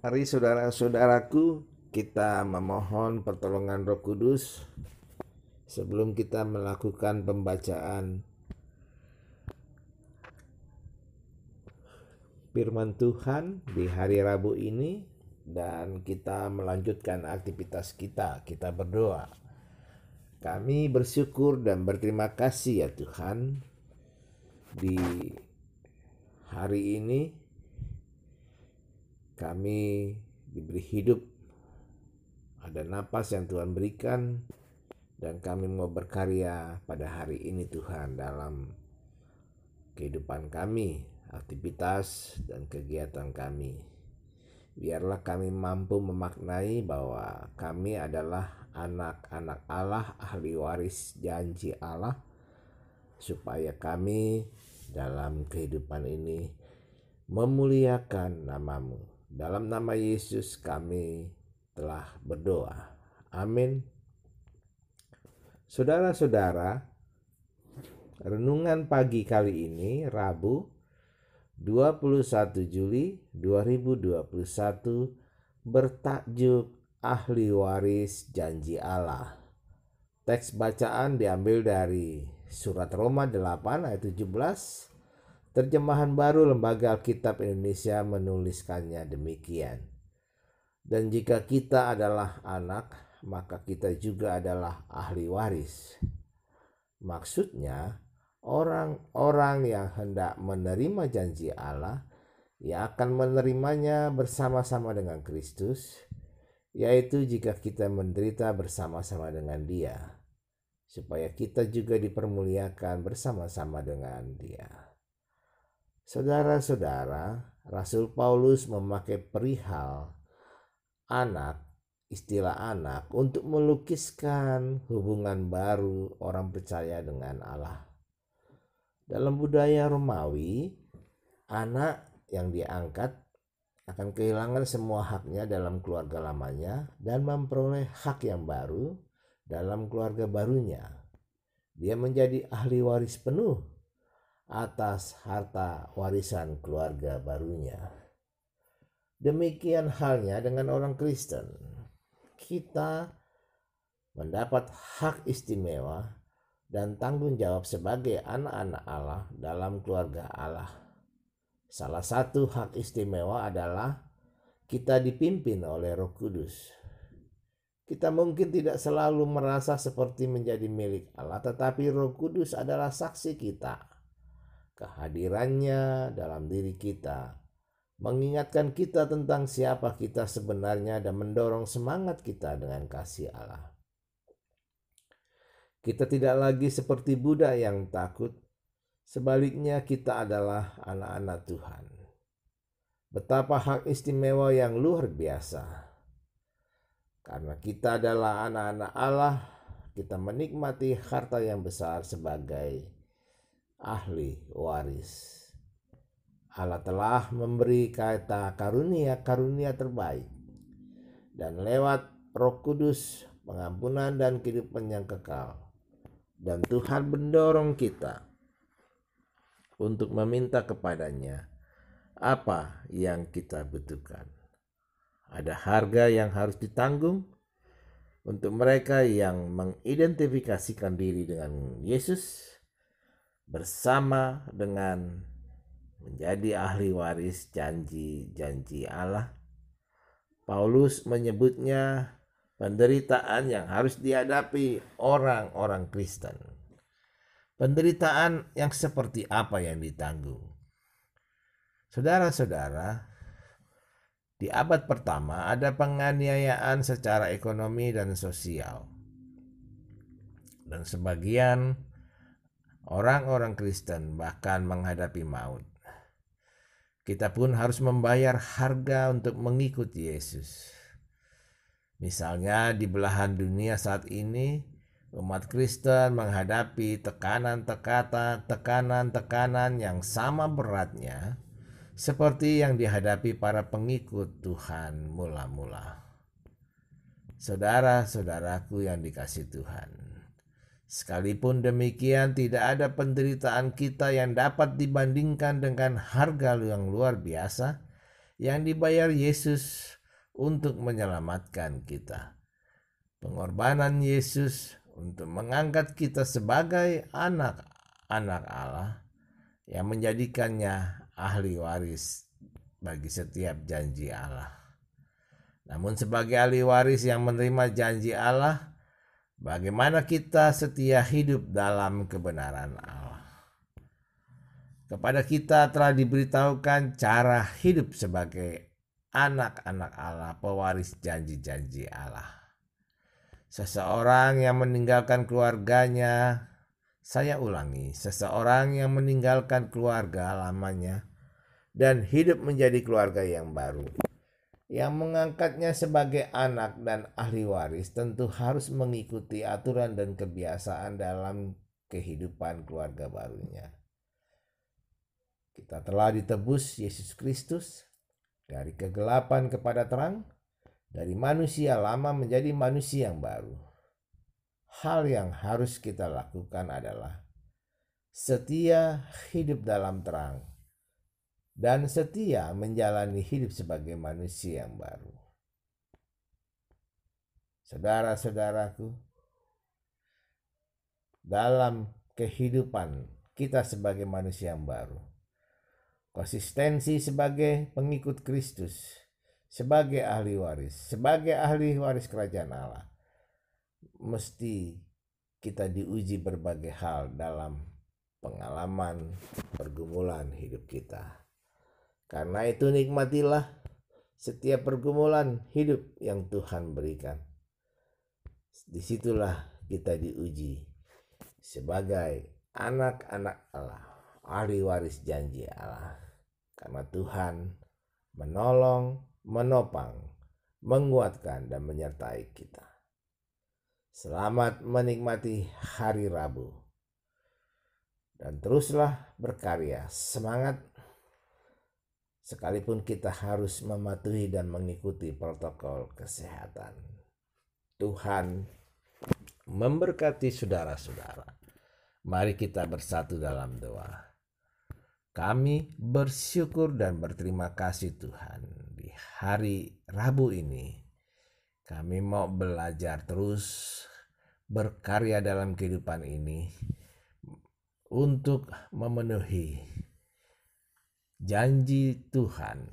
Mari saudara-saudaraku, kita memohon pertolongan Roh Kudus sebelum kita melakukan pembacaan firman Tuhan di hari Rabu ini, dan kita melanjutkan aktivitas kita. Kita berdoa. Kami bersyukur dan berterima kasih ya Tuhan, di hari ini kami diberi hidup, ada napas yang Tuhan berikan, dan kami mau berkarya pada hari ini Tuhan dalam kehidupan kami, aktivitas dan kegiatan kami. Biarlah kami mampu memaknai bahwa kami adalah anak-anak Allah, ahli waris janji Allah, supaya kami dalam kehidupan ini memuliakan nama-Mu. Dalam nama Yesus kami telah berdoa. Amin. Saudara-saudara, renungan pagi kali ini Rabu 21 Juli 2021 bertajuk Ahli Waris Janji Allah. Teks bacaan diambil dari surat Roma 8 ayat 17. Terjemahan baru Lembaga Alkitab Indonesia menuliskannya demikian. Dan jika kita adalah anak, maka kita juga adalah ahli waris. Maksudnya, orang-orang yang hendak menerima janji Allah, ia akan menerimanya bersama-sama dengan Kristus, yaitu jika kita menderita bersama-sama dengan Dia, supaya kita juga dipermuliakan bersama-sama dengan Dia. Saudara-saudara, Rasul Paulus memakai perihal anak, istilah anak, untuk melukiskan hubungan baru orang percaya dengan Allah. Dalam budaya Romawi, anak yang diangkat akan kehilangan semua haknya dalam keluarga lamanya dan memperoleh hak yang baru dalam keluarga barunya. Dia menjadi ahli waris penuh atas harta warisan keluarga barunya. Demikian halnya dengan orang Kristen. Kita mendapat hak istimewa dan tanggung jawab sebagai anak-anak Allah dalam keluarga Allah. Salah satu hak istimewa adalah kita dipimpin oleh Roh Kudus. Kita mungkin tidak selalu merasa seperti menjadi milik Allah, tetapi Roh Kudus adalah saksi kita. Kehadirannya dalam diri kita mengingatkan kita tentang siapa kita sebenarnya dan mendorong semangat kita dengan kasih Allah. Kita tidak lagi seperti budak yang takut, sebaliknya kita adalah anak-anak Tuhan. Betapa hak istimewa yang luar biasa. Karena kita adalah anak-anak Allah, kita menikmati harta yang besar sebagai ahli waris. Allah telah memberi kita karunia terbaik, dan lewat Roh Kudus pengampunan dan kehidupan yang kekal. Dan Tuhan mendorong kita untuk meminta kepadanya apa yang kita butuhkan. Ada harga yang harus ditanggung untuk mereka yang mengidentifikasikan diri dengan Yesus, bersama dengan menjadi ahli waris janji-janji Allah. Paulus menyebutnya penderitaan yang harus dihadapi orang-orang Kristen. Penderitaan yang seperti apa yang ditanggung? Saudara-saudara, di abad pertama ada penganiayaan secara ekonomi dan sosial. Dan sebagian orang-orang Kristen bahkan menghadapi maut. Kita pun harus membayar harga untuk mengikuti Yesus. Misalnya di belahan dunia saat ini, umat Kristen menghadapi tekanan-tekanan yang sama beratnya seperti yang dihadapi para pengikut Tuhan mula-mula. Saudara-saudaraku yang dikasihi Tuhan, sekalipun demikian, tidak ada penderitaan kita yang dapat dibandingkan dengan harga yang luar biasa yang dibayar Yesus untuk menyelamatkan kita. Pengorbanan Yesus untuk mengangkat kita sebagai anak-anak Allah yang menjadikannya ahli waris bagi setiap janji Allah. Namun sebagai ahli waris yang menerima janji Allah, bagaimana kita setia hidup dalam kebenaran Allah? Kepada kita telah diberitahukan cara hidup sebagai anak-anak Allah, pewaris janji-janji Allah. Seseorang yang meninggalkan keluarganya, saya ulangi, seseorang yang meninggalkan keluarga lamanya dan hidup menjadi keluarga yang baru, yang mengangkatnya sebagai anak dan ahli waris, tentu harus mengikuti aturan dan kebiasaan dalam kehidupan keluarga barunya. Kita telah ditebus Yesus Kristus dari kegelapan kepada terang, dari manusia lama menjadi manusia yang baru. Hal yang harus kita lakukan adalah setia hidup dalam terang dan setia menjalani hidup sebagai manusia yang baru. Saudara-saudaraku, dalam kehidupan kita sebagai manusia yang baru, konsistensi sebagai pengikut Kristus, sebagai ahli waris kerajaan Allah, mesti kita diuji berbagai hal dalam pengalaman pergumulan hidup kita. Karena itu nikmatilah setiap pergumulan hidup yang Tuhan berikan. Disitulah kita diuji sebagai anak-anak Allah, ahli waris janji Allah. Karena Tuhan menolong, menopang, menguatkan, dan menyertai kita. Selamat menikmati hari Rabu. Dan teruslah berkarya, semangat. Sekalipun kita harus mematuhi dan mengikuti protokol kesehatan. Tuhan memberkati saudara-saudara. Mari kita bersatu dalam doa. Kami bersyukur dan berterima kasih Tuhan, di hari Rabu ini kami mau belajar terus berkarya dalam kehidupan ini untuk memenuhi janji Tuhan,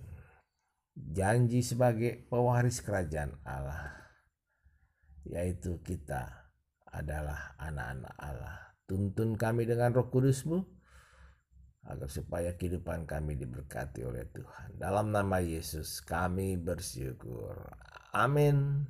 janji sebagai pewaris kerajaan Allah, yaitu kita adalah anak-anak Allah. Tuntun kami dengan Roh Kudus-Mu, agar supaya kehidupan kami diberkati oleh Tuhan. Dalam nama Yesus kami bersyukur. Amin.